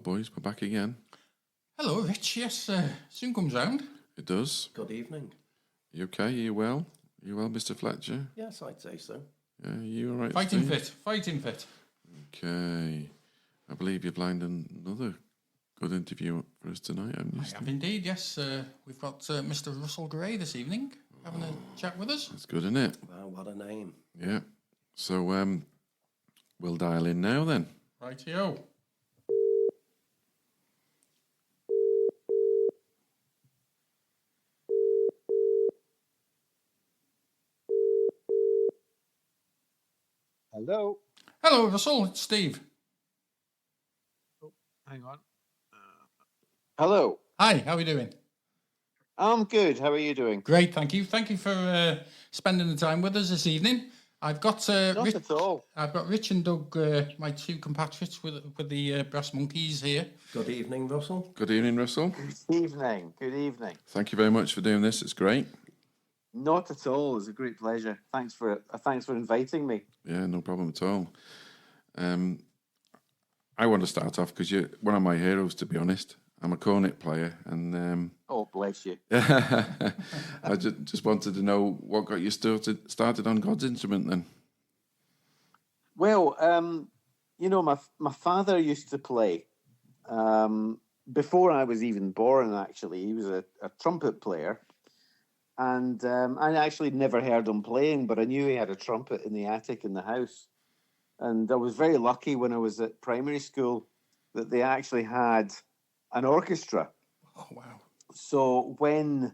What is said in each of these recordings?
boys, we're back again. Hello, Rich. Yes, soon comes round. It does. Good evening. You okay? Are you well? Are you well, Mr. Fletcher? Yes, I'd say so. Yeah, you all right, Fighting Steve? fit. Fighting fit. Okay. I believe you've lined another good interview for us tonight, haven't you, I Steve? have indeed, yes. We've got Mr. Russell Gray this evening having a chat with us. That's good, isn't it? Wow, what a name. Yeah. So, we'll dial in now then. Rightio. Hello. Hello, Russell. It's Steve. Hang on. Hello. Hi, how are you doing? I'm good. How are you doing? Great, thank you. Thank you for spending the time with us this evening. I've got Not Rich, at all. I've got Rich and Doug, my two compatriots with the Brass Monkeys here. Good evening, Russell. Good evening, Russell. Good evening. Good evening. Thank you very much for doing this. It's great. Not at all. It's a great pleasure. Thanks for inviting me. Yeah, no problem at all. I want to start off because you're one of my heroes, to be honest. I'm a cornet player, and Oh, bless you. I just wanted to know what got you started on God's instrument then. Well, my father used to play before I was even born. Actually, he was a trumpet player, and I actually never heard him playing, but I knew he had a trumpet in the attic in the house. And I was very lucky when I was at primary school that they actually had an orchestra. Oh, wow. So when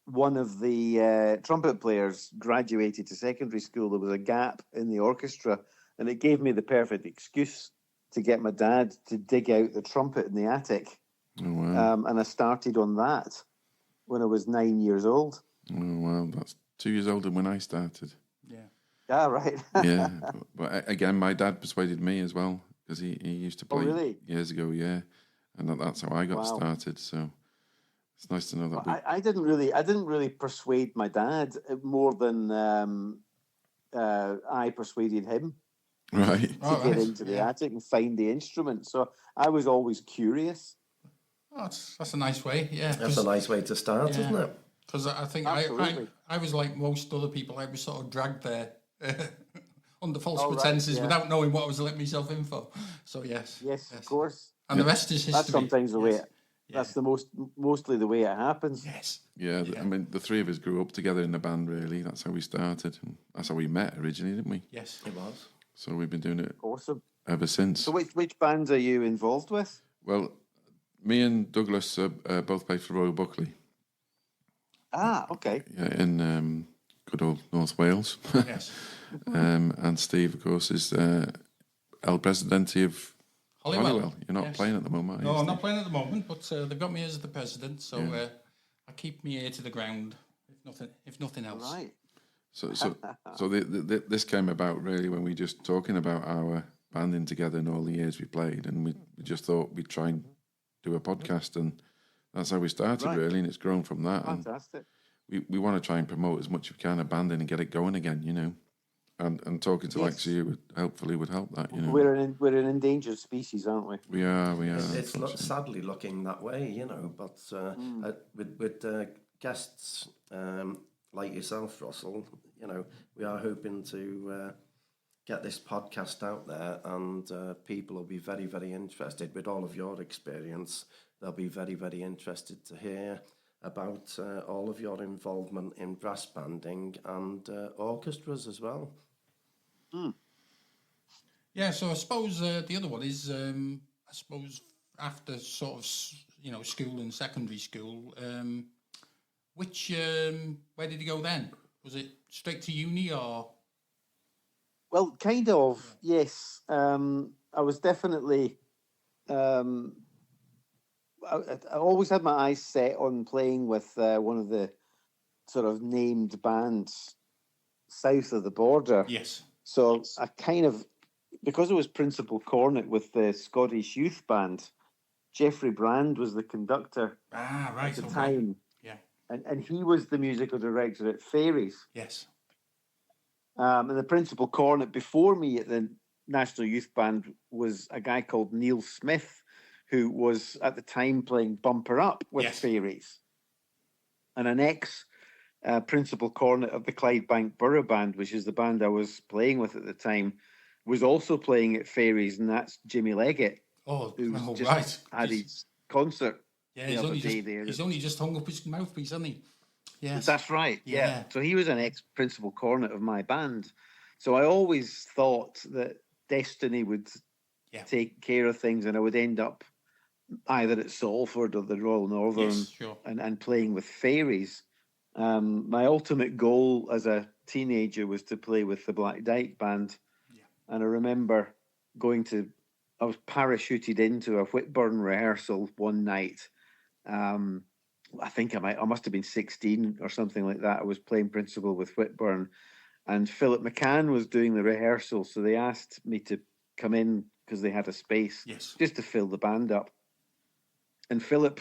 one of the trumpet players graduated to secondary school, there was a gap in the orchestra, and it gave me the perfect excuse to get my dad to dig out the trumpet in the attic. Oh wow! And I started on that when I was 9 years old. Oh wow! That's 2 years older than when I started. Yeah. Ah, right. Yeah, but again, my dad persuaded me as well because he used to Oh, play really? years ago. Yeah, and that's how I got Wow. started. So it's nice to know that. Well, I didn't really persuade my dad more than I persuaded him Right. to get into the attic and find the instrument. So I was always curious. Oh, that's a nice way, yeah. That's a nice way to start, Yeah. isn't it? Because I think Absolutely. I was like most other people. I was sort of dragged there under false Oh, right, pretenses yeah. without knowing what I was letting myself in for. So yes. Yes, of course. And the rest is history. That's sometimes the way. Yes. That's mostly the way it happens. Yes. Yeah, I mean, the three of us grew up together in the band. Really, that's how we started. And that's how we met originally, didn't we? Yes. It was. So we've been doing it Awesome. ever since. So which bands are you involved with? Well, me and Douglas both play for Royal Buckley. Ah, okay. Yeah, in good old North Wales. Yes. And Steve, of course, is El Presidente of Hollywell. You're not Yes. playing at the moment, are you, No, I'm Steve? not playing at the moment, but they've got me as the president, so I keep me ear to the ground, if nothing else. Right. So this came about really when we just talking about our banding together and all the years we played, and we just thought we'd try and do a podcast, and that's how we started Right. really, and it's grown from that. Fantastic. And we want to try and promote as much as we can of banding and get it going again, you know. And talking to like you would help that, you know. We're an endangered species, aren't we? We are. It's sadly looking that way, you know, but with guests like yourself, Russell, you know, we are hoping to get this podcast out there, and people will be very, very interested. With all of your experience, they'll be very, very interested to hear about all of your involvement in brass banding and orchestras as well. Yeah, so I suppose the other one is, I suppose after sort of, school and secondary school, where did you go then? Was it straight to uni or? Well, kind of, yes. I was definitely. I always had my eyes set on playing with one of the sort of named bands south of the border. Yes. So I kind of, because I was principal cornet with the Scottish Youth Band, Jeffrey Brand was the conductor Right. at the okay. time. Yeah. And he was the musical director at Fairies. Yes. And the principal cornet before me at the National Youth Band was a guy called Neil Smith, who was at the time playing Bumper Up with Yes. Fairies, and an ex principal cornet of the Clydebank Borough Band, which is the band I was playing with at the time, was also playing at Fairies, and that's Jimmy Leggett, Oh, who's oh, just right. had He's- his concert yeah, the he's other only, day just, there. he's only just hung up his mouthpiece, hasn't he? Yes. That's right. Yeah. Yeah. So he was an ex-principal cornet of my band. So I always thought that destiny would Yeah. take care of things, and I would end up either at Salford or the Royal Northern Yes, sure. and playing with Fairies. My ultimate goal as a teenager was to play with the Black Dyke Band. Yeah. And I remember I was parachuted into a Whitburn rehearsal one night. I think I must have been 16 or something like that. I was playing principal with Whitburn, and Philip McCann was doing the rehearsal. So they asked me to come in because they had a space Yes. just to fill the band up. And Philip,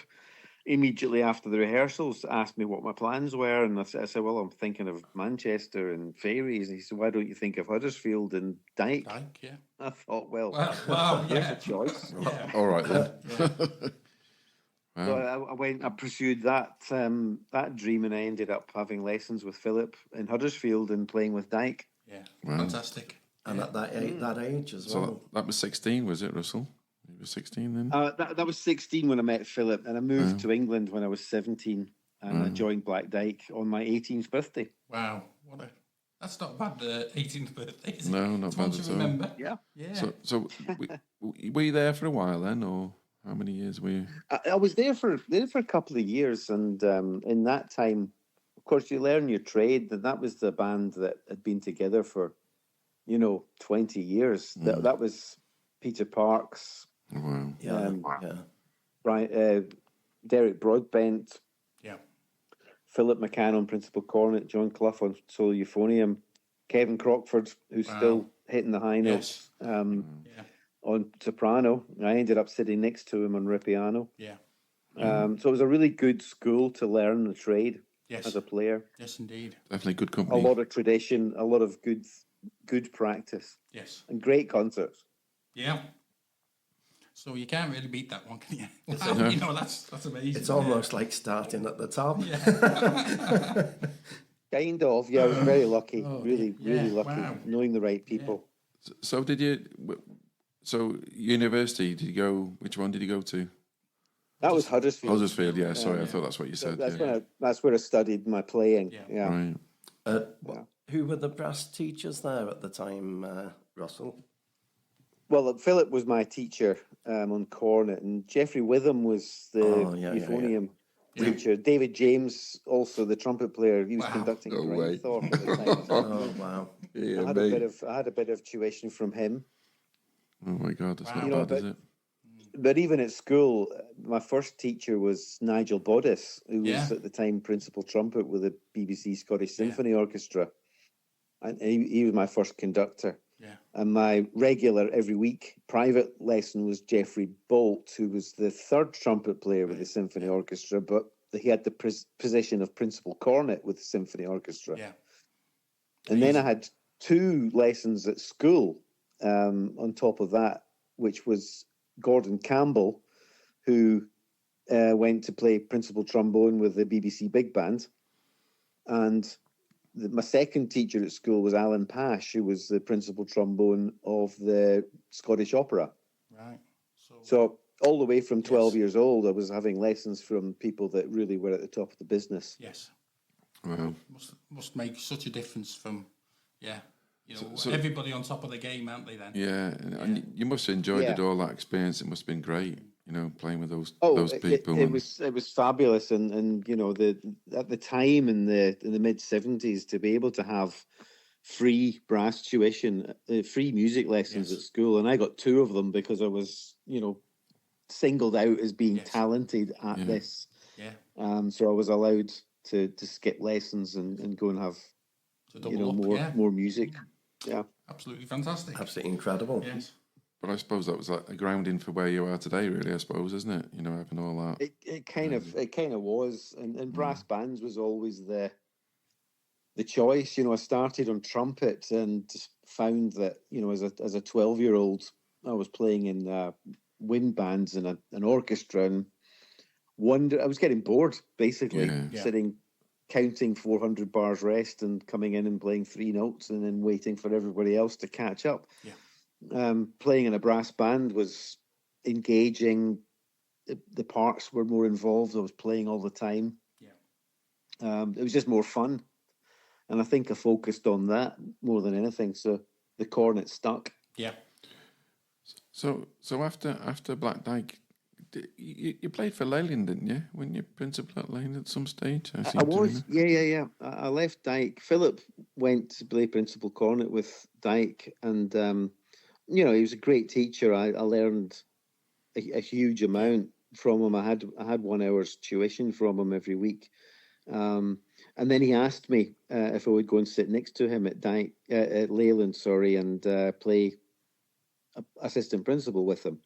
immediately after the rehearsals, asked me what my plans were. And I said, well, I'm thinking of Manchester and Fairies. And he said, why don't you think of Huddersfield and Dyke? Dyke, yeah. I thought, well, Wow, there's yeah. a choice. Yeah. All right then. So Wow. I pursued that dream, and I ended up having lessons with Philip in Huddersfield and playing with Dyke. Yeah. Wow. Fantastic. And at that age as So well. that was 16, was it, Russell? You were 16 then? That was 16 when I met Philip, and I moved to England when I was 17, and I joined Black Dyke on my 18th birthday. Wow. That's not a bad 18th birthday, is it? No, not It's one bad to at all. remember. Yeah. Yeah. So were you there for a while then, or how many years were you? I was there for a couple of years, and in that time, of course, you learn your trade. And that was the band that had been together for, 20 years. That was Peter Parks, Oh, wow. Yeah, Um, yeah. Derek Broadbent, Yeah. Philip McCann on principal cornet, John Clough on solo euphonium, Kevin Crockford, who's Wow. still hitting the high notes, Yeah. on soprano. I ended up sitting next to him on ripiano. Yeah. So it was a really good school to learn the trade Yes. as a player. Yes, indeed. Definitely good A company. lot of tradition, a lot of good practice, Yes. and great concerts. Yeah. So you can't really beat that one, can you? No. Wow, that's amazing. It's almost like starting at the top. Kind of, yeah. I was very lucky, Oh, really yeah, lucky, wow. knowing the right people. So did you? So university? Did you go? Which one did you go to? That was Huddersfield. Huddersfield. Yeah. Sorry, I thought that's what you said. That's Yeah. that's where I studied my playing. Yeah. Yeah. Right. Who were the brass teachers there at the time, Russell? Well, Philip was my teacher on cornet, and Geoffrey Witham was the Oh, yeah, yeah, euphonium teacher. David James, also the trumpet player, he was Wow. conducting No way. Grindthorpe at the time. Oh, wow. Yeah, I had a bit of tuition from him. Oh my God, that's not Wow. bad, is it? But even at school, my first teacher was Nigel Boddice, who was Yeah. at the time principal trumpet with the BBC Scottish Symphony Orchestra. And he was my first conductor. Yeah. And my regular every week private lesson was Geoffrey Bolt, who was the third trumpet player with the Symphony Orchestra, but he had the position of principal cornet with the Symphony Orchestra. Yeah. And then I had 2 lessons at school on top of that, which was Gordon Campbell, who went to play principal trombone with the BBC Big Band. And my second teacher at school was Alan Pash, who was the principal trombone of the Scottish Opera. Right. So all the way from 12 Yes. years old, I was having lessons from people that really were at the top of the business. Yes. Wow. Must make such a difference from, So- everybody on top of the game, aren't they then? Yeah, and you must have enjoyed Yeah. all that experience. It must have been great, playing with those Oh, people. it was fabulous, and at the time in the mid '70s to be able to have free brass tuition, free music lessons Yes. at school, and I got 2 of them because I was singled out as being Yes. talented at Yeah. this. Yeah. So I was allowed to skip lessons and go and have To double up. Yeah. more music. Yeah. Absolutely fantastic. Absolutely incredible. Yes. But I suppose that was like a grounding for where you are today, really. I suppose, isn't it? Having all that. It kind of was, and brass bands was always the choice. I started on trumpet and found that as a 12-year-old, I was playing in wind bands and an orchestra, and I was getting bored, basically, Yeah. sitting, counting 400 bars rest and coming in and playing 3 notes and then waiting for everybody else to catch up. Yeah. Playing in a brass band was engaging. The parts were more involved. I was playing all the time. Yeah. It was just more fun. And I think I focused on that more than anything. So the cornet stuck. Yeah. So after Black Dyke, you played for Leyland, didn't you? Weren't you principal at Leyland at some stage? I seem to was, remember. yeah. I left Dyke. Philip went to play principal cornet with Dyke, and he was a great teacher. I learned a huge amount from him. I had 1 hour's tuition from him every week, and then he asked me if I would go and sit next to him at Leyland, and play assistant principal with him.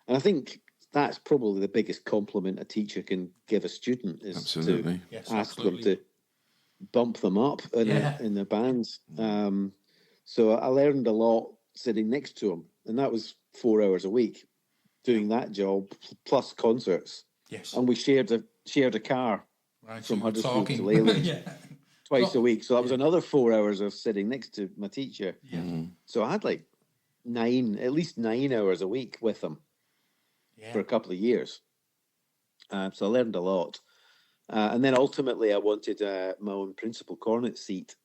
And I think that's probably the biggest compliment a teacher can give a student, is Absolutely. Yes, ask absolutely. them to bump them up in their bands. So I learned a lot sitting next to him, and that was 4 hours a week doing that job plus concerts. Yes. And we shared a car Right. from so we're Huddersfield to talking. Leyland Yeah. twice a week. So that was another 4 hours of sitting next to my teacher. Yeah. So I had like at least 9 hours a week with him Yeah. for a couple of years. So I learned a lot. And then ultimately I wanted my own principal cornet seat.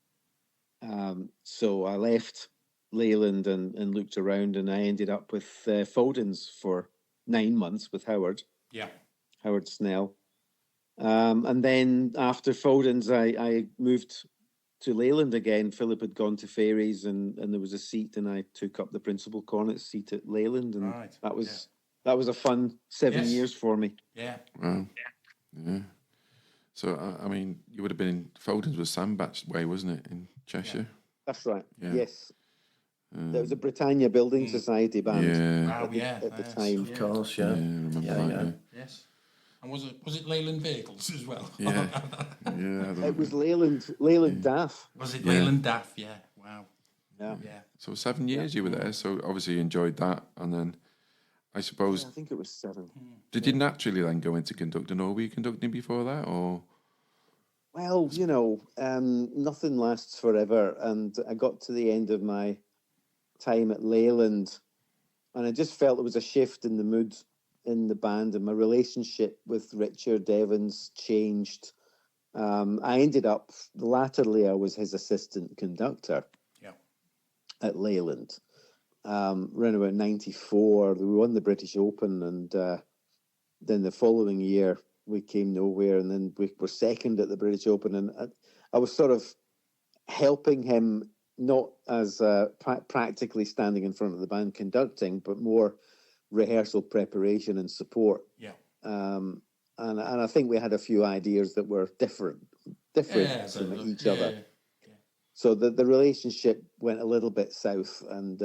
So I left Leyland and looked around, and I ended up with Foldens for 9 months with Howard Snell. And then after Foldens, I moved to Leyland again. Philip had gone to Fairies, and there was a seat, and I took up the principal cornet seat at Leyland, and Right. that was a fun 7 Yes. years for me. Yeah. Wow. Yeah. So I mean, you would have been in Foldens with Sandbach way, wasn't it, in Cheshire? That's right. Yeah. Yes. There was a Britannia Building Society band Yeah. Wow. at Yeah. the yes, time. Of course, yeah. I remember that. Yeah. Yes. And was it Leyland Vehicles as well? Yeah. Yeah. I don't It was Leyland Daff. Was it Yeah. Leyland Daff? Yeah. Wow. Yeah. Yeah. So 7 years you were there. So obviously you enjoyed that, and then I suppose I think it was 7. did you naturally then go into conducting, or were you conducting before that, or? Well, nothing lasts forever, and I got to the end of my time at Leyland, and I just felt there was a shift in the mood in the band, and my relationship with Richard Evans changed. I ended up, latterly, I was his assistant conductor at Leyland. Around about 94, we won the British Open, and then the following year we came nowhere, and then we were second at the British Open, and I was sort of helping him, not as practically standing in front of the band conducting, but more rehearsal preparation and support. Yeah. And I think we had a few ideas that were different from each other. Yeah. So the relationship went a little bit south, and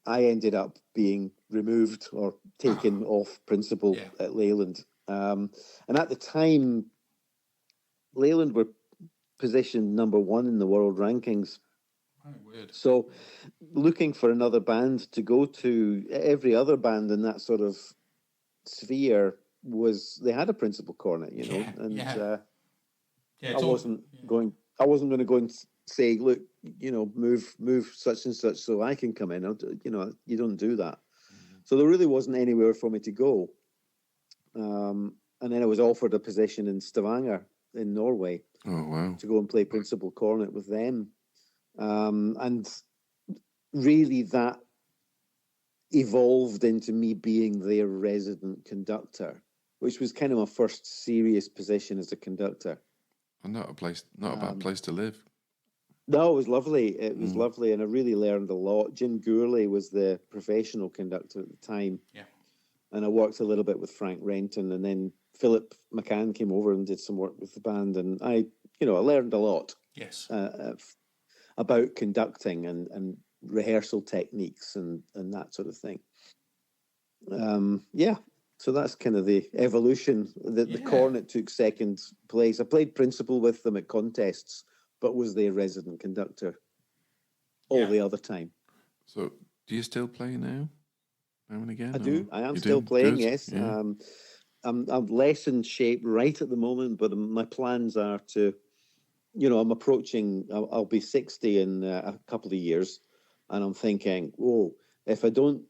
I ended up being removed or taken off principal at Leyland. And at the time, Leyland were positioned number 1 in the world rankings. Oh, weird. So looking for another band to go to, every other band in that sort of sphere they had a principal cornet, and I wasn't going to go and say, look, move such and such so I can come in. You don't do that. Mm-hmm. So there really wasn't anywhere for me to go. And then I was offered a position in Stavanger in Norway. Oh wow! To go and play principal cornet with them. And really that evolved into me being their resident conductor, which was kind of my first serious position as a conductor. And not a bad place to live. No, it was lovely. It was lovely, and I really learned a lot. Jim Gourley was the professional conductor at the time. Yeah. And I worked a little bit with Frank Renton, and then Philip McCann came over and did some work with the band, and I learned a lot. Yes. About conducting and rehearsal techniques and that sort of thing. So that's kind of the evolution. The cornet took second place. I played principal with them at contests, but was their resident conductor all the other time. So do you still play now? now and again? I do. I am You still do? playing. Good. Yes. Yeah. I'm less in shape right at the moment, but my plans are to, you know, I'm approaching. I'll be 60 in a couple of years, and I'm thinking, whoa, if I don't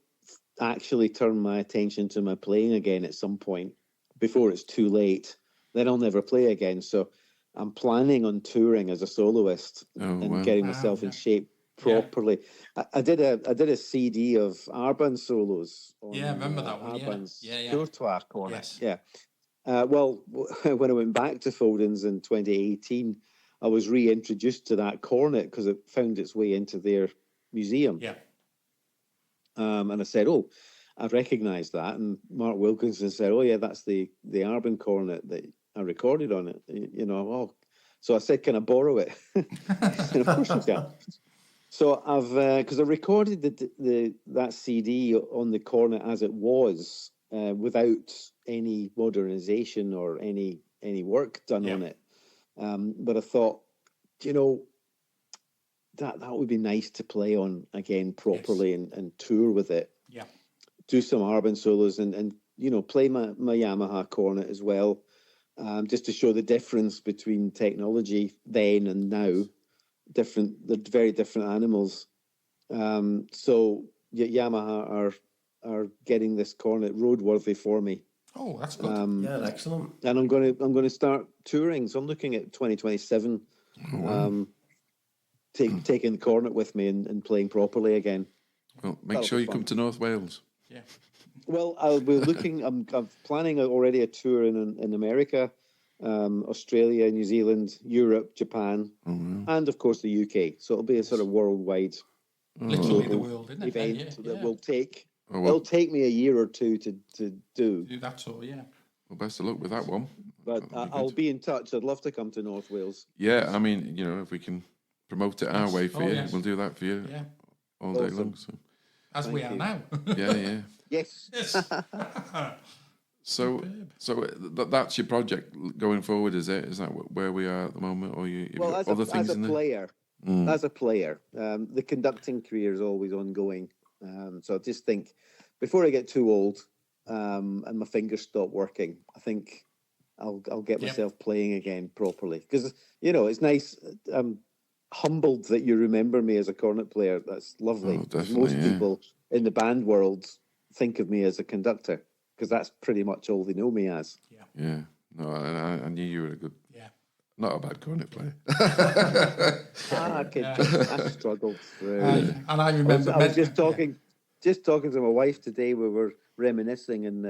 actually turn my attention to my playing again at some point before it's too late, then I'll never play again. So I'm planning on touring as a soloist Oh, and wow. getting Wow, myself in yeah. shape properly. I did a CD of Arban solos on Yeah, I remember that one, yeah. Arban's Yeah. Courtois corner. Yes. Yeah. Well, when I went back to Foden's in 2018, I was reintroduced to that cornet because it found its way into their museum. Yeah. And I said, "Oh, I recognise that." And Mark Wilkinson said, "Oh yeah, that's the Arban cornet that I recorded on it." You know, oh, so I said, "Can I borrow it?" And of course you can. So I've because I recorded that CD on the cornet as it was, without any modernization or any work done on it. But I thought, you know, that would be nice to play on again properly and tour with it. Yeah. Do some Arban solos and you know, play my Yamaha cornet as well, just to show the difference between technology then and now. They're very different animals. So Yamaha are getting this cornet roadworthy for me. Oh, that's good. Yeah, excellent. And I'm going to start touring. So I'm looking at 2027. Taking the cornet with me and playing properly again. Well, make That'll sure be you fun. come to North Wales. Yeah. Well, I'll be looking. I'm planning already a tour in America, Australia, New Zealand, Europe, Japan, and of course the UK. So it'll be a sort of worldwide Literally the world, isn't it? event Yeah. that will take. Oh, well, It'll take me a year or two to do, Do that sort of, yeah. well, best of luck with that one. but That'll be I'll good. be in touch. I'd love to come to North Wales. Yeah, I mean, you know, if we can promote it our way for Oh, you, yes. we'll do that for you Yeah. all day Awesome. long. So, As we Thank are you. now. yeah. Yes. Yes. So that's your project going forward, is it? Is that where we are at the moment, or you Well, got other things as a in there? player, the conducting career is always ongoing. So I just think before I get too old and my fingers stop working, I think I'll get Yep. myself playing again properly. Because you know it's nice. I'm humbled that you remember me as a cornet player. That's lovely. Oh, 'Cause definitely, most yeah. people in the band world think of me as a conductor because that's pretty much all they know me as. Yeah. No, I knew you were a good, Yeah. not a bad cornet player. I struggled through. And I remember I was just talking to my wife today. We were reminiscing, and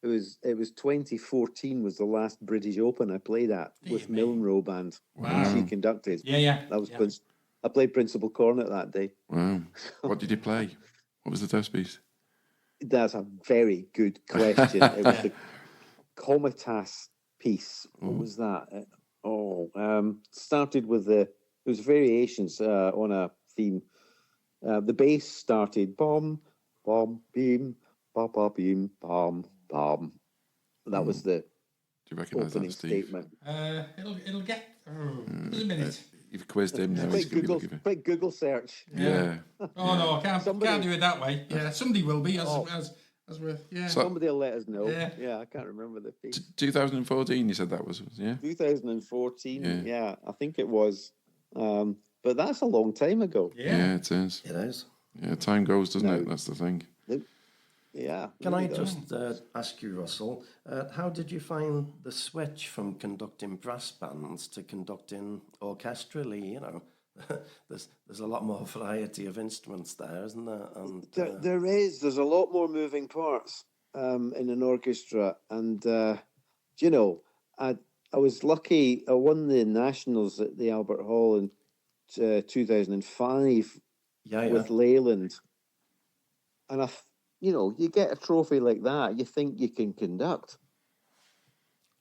it was 2014 was the last British Open I played at with Dear me. Milnrow Band. Wow. She conducted. Yeah. That was yeah. I played principal cornet that day. Wow. What did you play? What was the test piece? That's a very good question. It was the Comitas piece. What was that? Started with it was variations on a theme. The bass started bom, bom, beam, ba ba beam, bom, bom. That was the Do you recognise opening that, Steve? statement. It'll get. Just a minute. You've quizzed him now. He's going to be looking for. Quick Google search. Yeah. Oh no, I can't Somebody- do it that way. Yeah, somebody will be as we're. Yeah. So- Somebody will let us know. Yeah. Yeah, I can't remember the piece. 2014, you said that was, yeah? 2014. Yeah. Yeah, I think it was. But that's a long time ago. Yeah. It is. It is. Yeah, time goes, doesn't No. it? That's the thing. Yeah. Can really I does. just ask you, Russell, how did you find the switch from conducting brass bands to conducting orchestrally? You know, there's a lot more variety of instruments there, isn't there? And There is. There's a lot more moving parts in an orchestra, and you know, I was lucky. I won the nationals at the Albert Hall in 2005 with Leyland, and you know, you get a trophy like that, you think you can conduct.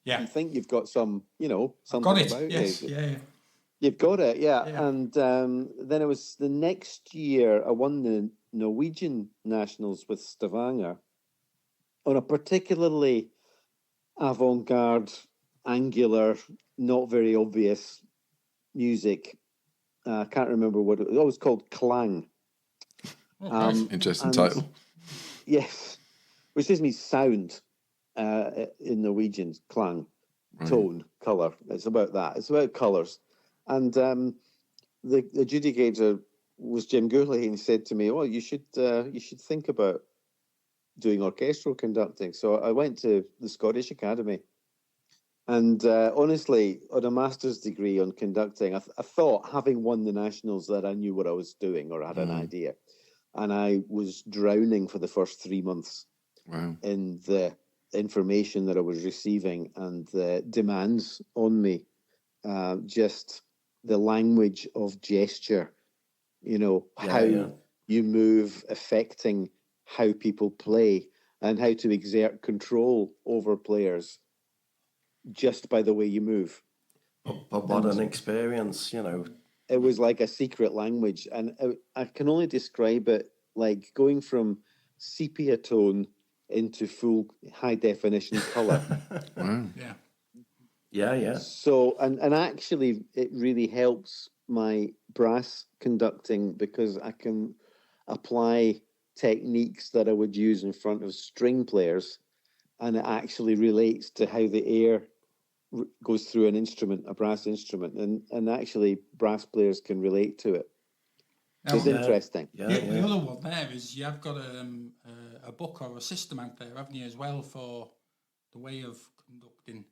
Yeah. You think you've got some, you know, something Got it. about Yes. you. Yeah. You've got it, yeah. Yeah. And then it was the next year I won the Norwegian nationals with Stavanger on a particularly avant-garde, angular, not very obvious music. I can't remember what it was. It was called Klang. Oh, Christ. Interesting and- title. Yes, which just means sound in Norwegian, klang, Right. tone, colour. It's about that. It's about colours. And the adjudicator was Jim Gourley, and he said to me, "Oh, you should think about doing orchestral conducting." So I went to the Scottish Academy, and honestly, on a master's degree on conducting, I thought, having won the nationals, that I knew what I was doing or had an idea, and I was drowning for the first 3 months Wow. in the information that I was receiving and the demands on me. Just the language of gesture, how you move, affecting how people play and how to exert control over players just by the way you move. But what an experience, It was like a secret language, and I can only describe it like going from sepia tone into full high definition color. Wow. Yeah. Yeah. So, and actually, it really helps my brass conducting because I can apply techniques that I would use in front of string players, and it actually relates to how the air goes through an instrument, a brass instrument, and actually brass players can relate to it. Now, It's interesting. the other one there is you have got a book or a system out there, haven't you, as well, for the way of conducting.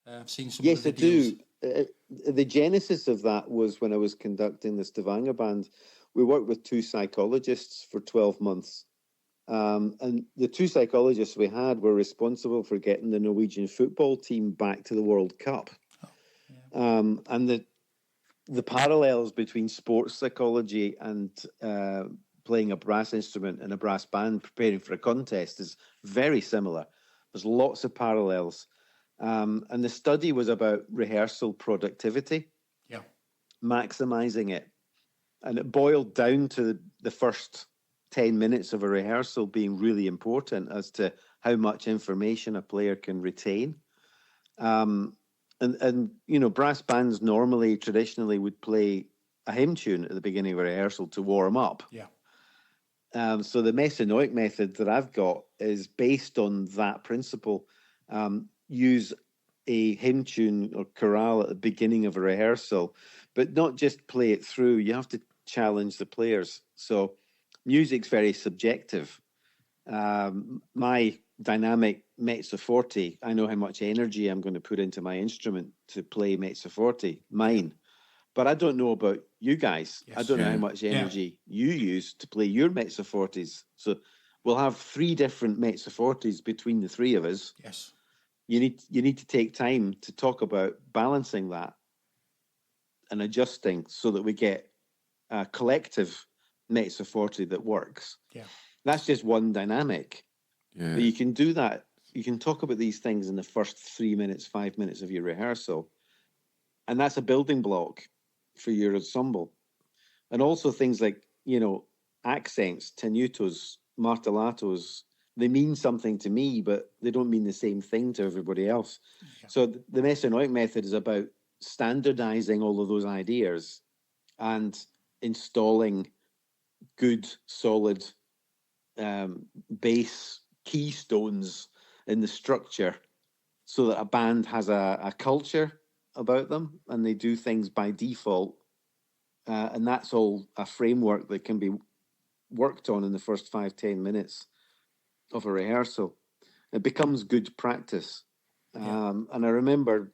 I've seen some Yes, I of the videos. do. The genesis of that was when I was conducting the Stavanger band. We worked with 2 psychologists for 12 months. And the 2 psychologists we had were responsible for getting the Norwegian football team back to the World Cup. And the parallels between sports psychology and playing a brass instrument in a brass band, preparing for a contest, is very similar. There's lots of parallels. And the study was about rehearsal productivity, maximizing it. And it boiled down to the first 10 minutes of a rehearsal being really important as to how much information a player can retain. And brass bands normally, traditionally, would play a hymn tune at the beginning of a rehearsal to warm up. Yeah. So the Messinoic method that I've got is based on that principle. Use a hymn tune or chorale at the beginning of a rehearsal, but not just play it through. You have to challenge the players. So music's very subjective. My dynamic mezzo forte, I know how much energy I'm going to put into my instrument to play mezzo forte, mine. But I don't know about you guys. Yes. I don't know how much energy you use to play your mezzo fortes. So we'll have 3 different mezzo fortes between the 3 of us. Yes. You need to take time to talk about balancing that and adjusting so that we get a collective mezzo forte that works. Yeah. That's just one dynamic. Yeah. But you can do that. You can talk about these things in the first 3 minutes, 5 minutes of your rehearsal. And that's a building block for your ensemble. And also things like, accents, tenutos, martellatos, they mean something to me, but they don't mean the same thing to everybody else. Yeah. So the Messinoic method is about standardizing all of those ideas and installing good, solid bass keystones in the structure so that a band has a culture about them and they do things by default. And that's all a framework that can be worked on in the first 5-10 minutes of a rehearsal. It becomes good practice. And I remember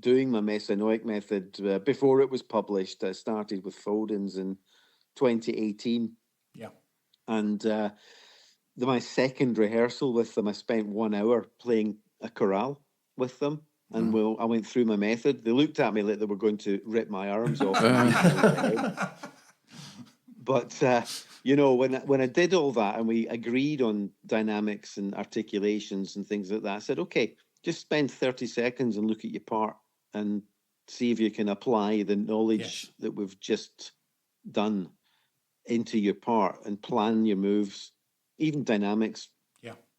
doing my Messinoic method before it was published. I started with Foldens in 2018. Yeah. And my second rehearsal with them, I spent 1 hour playing a chorale with them. And I went through my method. They looked at me like they were going to rip my arms off. But, when I did all that and we agreed on dynamics and articulations and things like that, I said, okay, just spend 30 seconds and look at your part and see if you can apply the knowledge that we've just done into your part and plan your moves, even dynamics,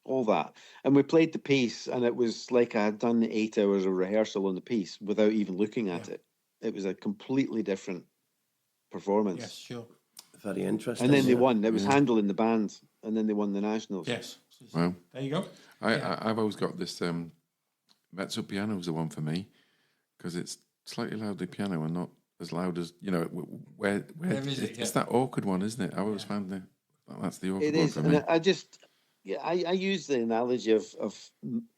all that. And we played the piece and it was like I had done 8 hours of rehearsal on the piece without even looking at it. It was a completely different performance. Yes, sure. Very interesting. And then they won. It was Handel in the band. and then they won the nationals. Yes. Wow. There you go. I've always got this mezzo piano is the one for me because it's slightly louder piano and not as loud as where is it? it's that awkward one, isn't it? I always found that's the awkward It one is, for and me. I use the analogy of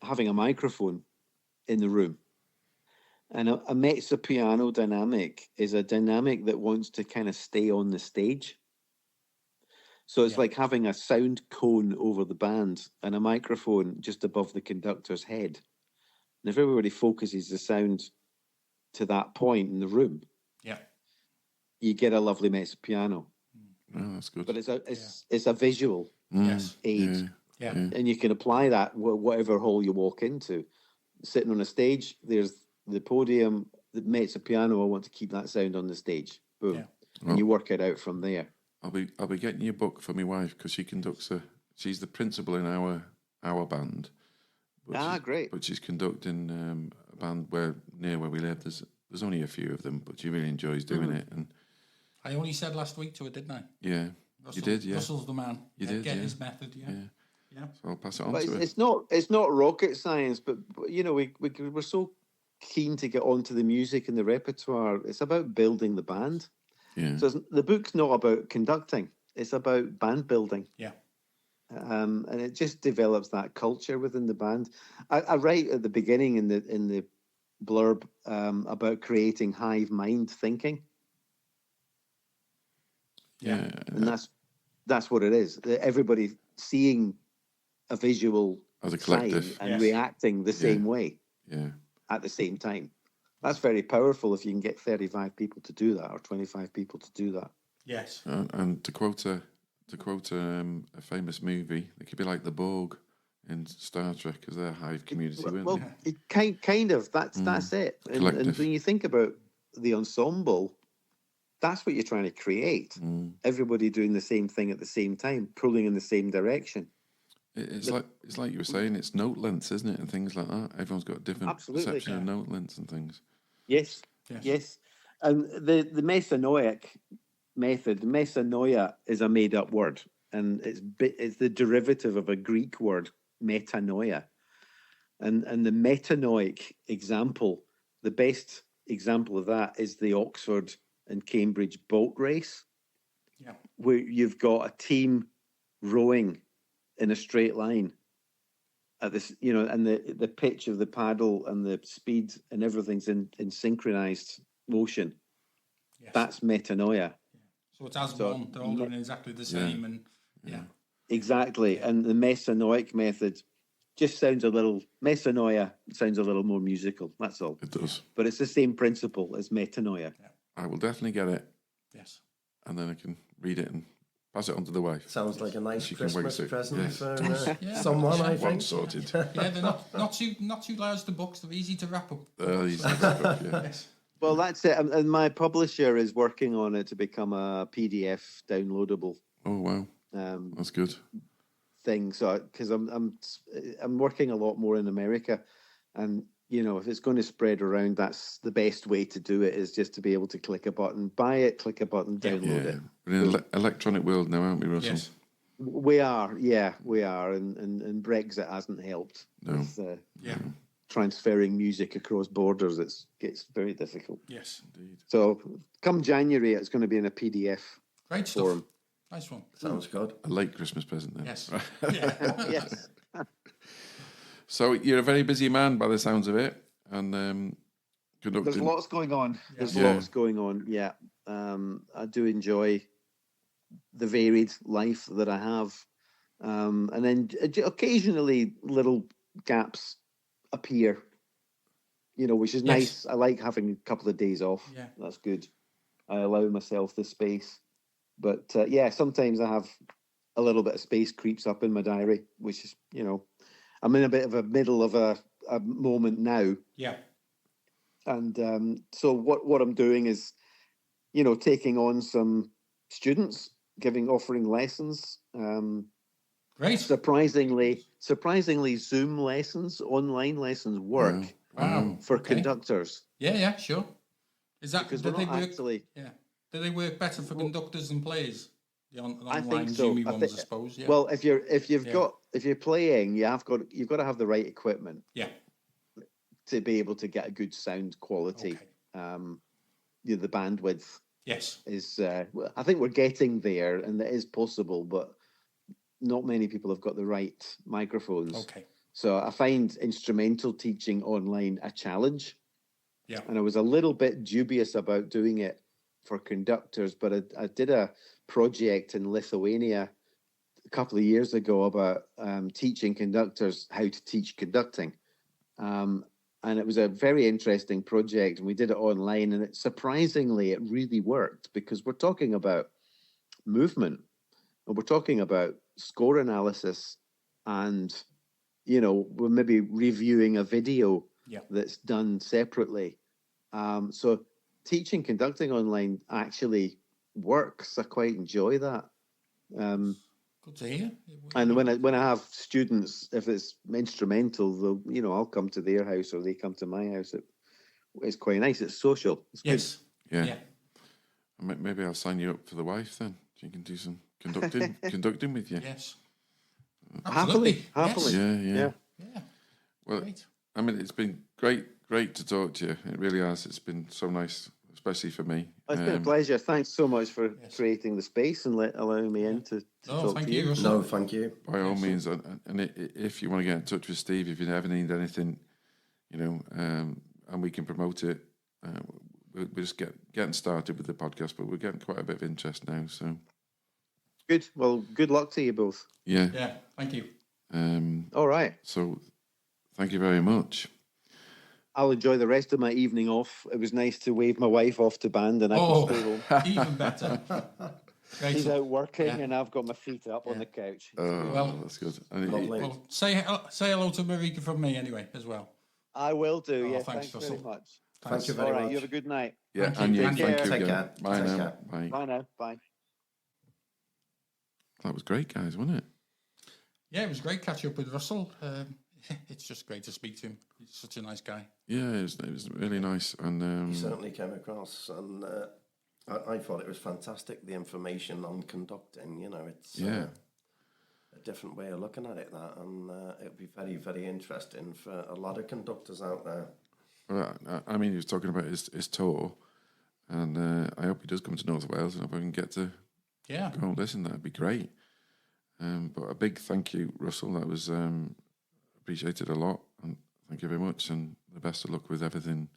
having a microphone in the room, and a mezzo piano dynamic is a dynamic that wants to kind of stay on the stage. So it's like having a sound cone over the band and a microphone just above the conductor's head. And if everybody focuses the sound to that point in the room, you get a lovely mezzo piano. Oh, that's good. But it's a visual aid. Yeah. And you can apply that whatever hall you walk into. Sitting on a stage, there's the podium, the mezzo piano. I want to keep that sound on the stage. Boom. And you work it out from there. I'll be getting you a book for my wife because she conducts she's the principal in our band. Great. But she's conducting a band near where we live. There's only a few of them, but she really enjoys doing it. And I only said last week to her, didn't I? yeah, Russell, you did. Yeah, Russell's the man. You did, Get yeah. his method. Yeah. So I'll pass it on But to her. it's not rocket science, but we're so keen to get onto the music and the repertoire. It's about building the band. Yeah. So the book's not about conducting; it's about band building. Yeah. And it just develops that culture within the band. I write at the beginning in the blurb about creating hive mind thinking. Yeah. And that's what it is. Everybody seeing a visual As a sign collective. and reacting the same way Yeah. at the same time. That's very powerful if you can get 35 people to do that or 25 people to do that. Yes. And to quote a famous movie, it could be like the Borg in Star Trek, because they're a hive community, weren't Well, they? it kind of that's it. And Collective. when you think about the ensemble, that's what you're trying to create. Everybody doing the same thing at the same time, pulling in the same direction. It's like you were saying, it's note lengths, isn't it, and things like that. Everyone's got a different Absolutely. perception of note lengths and things. Yes. And the Methanoic method, metanoia is a made-up word, and it's the derivative of a Greek word, metanoia. And the metanoic example, the best example of that is the Oxford and Cambridge boat race, where you've got a team rowing in a straight line at this, and the pitch of the paddle and the speed and everything's in synchronized motion. Yes. That's metanoia. So it's as one. They're all doing exactly the same, and Exactly. And the Mesanoic method just sounds Mesanoia sounds a little more musical. That's all. It does. But it's the same principle as metanoia. I will definitely get it, yes. and then I can read it and pass it on to the wife. Sounds like a nice She can wait Christmas to- present yes. for someone, I One think. sorted. Yeah, they're not too large. The books, they're easy to wrap up. These next book, yeah. Yes. Well, that's it. And my publisher is working on it to become a PDF downloadable Oh wow, that's good. thing. So, because I'm working a lot more in America, and if it's going to spread around, that's the best way to do it. Is just to be able to click a button, buy it, click a button, download Yeah, it. we're in an electronic world now, aren't we, Russell? Yes. We are, and Brexit hasn't helped with transferring music across borders. It's very difficult. Yes. Indeed. So come January, it's going to be in a PDF Great stuff. form. Nice one. Sounds good. A late Christmas present then. Yes. Yeah. Yes. So you're a very busy man by the sounds of it, and There's conducting. lots going on. There's Yeah. lots going on. Yeah. I do enjoy the varied life that I have. And then occasionally little gaps appear, which is nice. I like having a couple of days off. Yeah. That's good. I allow myself the space. But sometimes I have a little bit of space creeps up in my diary, which is, I'm in a bit of a middle of a moment now. Yeah. And so what I'm doing is, taking on some students, offering lessons. Great. Surprisingly, Zoom lessons, online lessons work Wow. for Okay. conductors Yeah, sure. Is that because do we're they not work? actually. Yeah. Do they work better for conductors than players? The I online think so. Jimmy I ones, think- I suppose. Yeah. Well, if you've Yeah. got if you're playing, you've got to have the right equipment yeah. to be able to get a good sound quality. Okay. The bandwidth Yes. is. Well, I think we're getting there, and it is possible, but not many people have got the right microphones. Okay. So I find instrumental teaching online a challenge. Yeah. And I was a little bit dubious about doing it for conductors, but I did a project in Lithuania a couple of years ago about teaching conductors how to teach conducting. And it was a very interesting project, and we did it online, and surprisingly, it really worked, because we're talking about movement, and we're talking about score analysis, and, we're maybe reviewing a video Yeah. that's done separately. So teaching conducting online actually works. I quite enjoy that. Good to hear. And when I have students, if it's instrumental, they'll, I'll come to their house or they come to my house. It's quite nice. It's social. It's good. Yes. Yeah. Yeah. Maybe I'll sign you up for the wife then. You can do some conducting with you. Yes. Happily. Yes. Yeah. Yeah. Well, Great. I mean, it's been great to talk to you. It really has. It's been so nice, especially for me. It's been a pleasure. Thanks so much for Yes. creating the space and allowing me in to No, talk thank to you. you. Russell. No, thank you. By all means, and if you want to get in touch with Steve, if you ever need anything, and we can promote it, we're just getting started with the podcast, but we're getting quite a bit of interest now. So Good. Well, good luck to you both. yeah. Yeah. Thank you. All right. So thank you very much. I'll enjoy the rest of my evening off. It was nice to wave my wife off to band, and I can stay home. Even better. Great. She's out working, Yeah. and I've got my feet up on the couch. Oh, Well- that's good. And Lovely. Well, say hello to Marika from me anyway as well. I will do. Oh, Yeah, thanks, thanks very Russell. much. Thank you All very right, much. you have a good night. yeah, Thank and you. you, Take thank care. you Take again. care. Bye Take now. care. Bye. Bye now. Bye. That was great, guys, wasn't it? Yeah, it was great catching up with Russell. It's just great to speak to him. He's such a nice guy. Yeah, it was really nice, and He certainly came across, and I thought it was fantastic, the information on conducting. It's Yeah. a different way of looking at it, and it'll be very, very interesting for a lot of conductors out there. well, I mean, he was talking about his tour, and I hope he does come to North Wales, and if I can get to Yeah. go and listen, that'd be great. But a big thank you, Russell. That was appreciated a lot, and thank you very much, and the best of luck with everything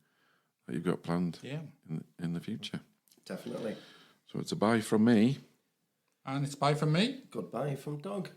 that you've got planned Yeah. in the future. Definitely. So it's a bye from me. And it's bye from me. Goodbye from Doug.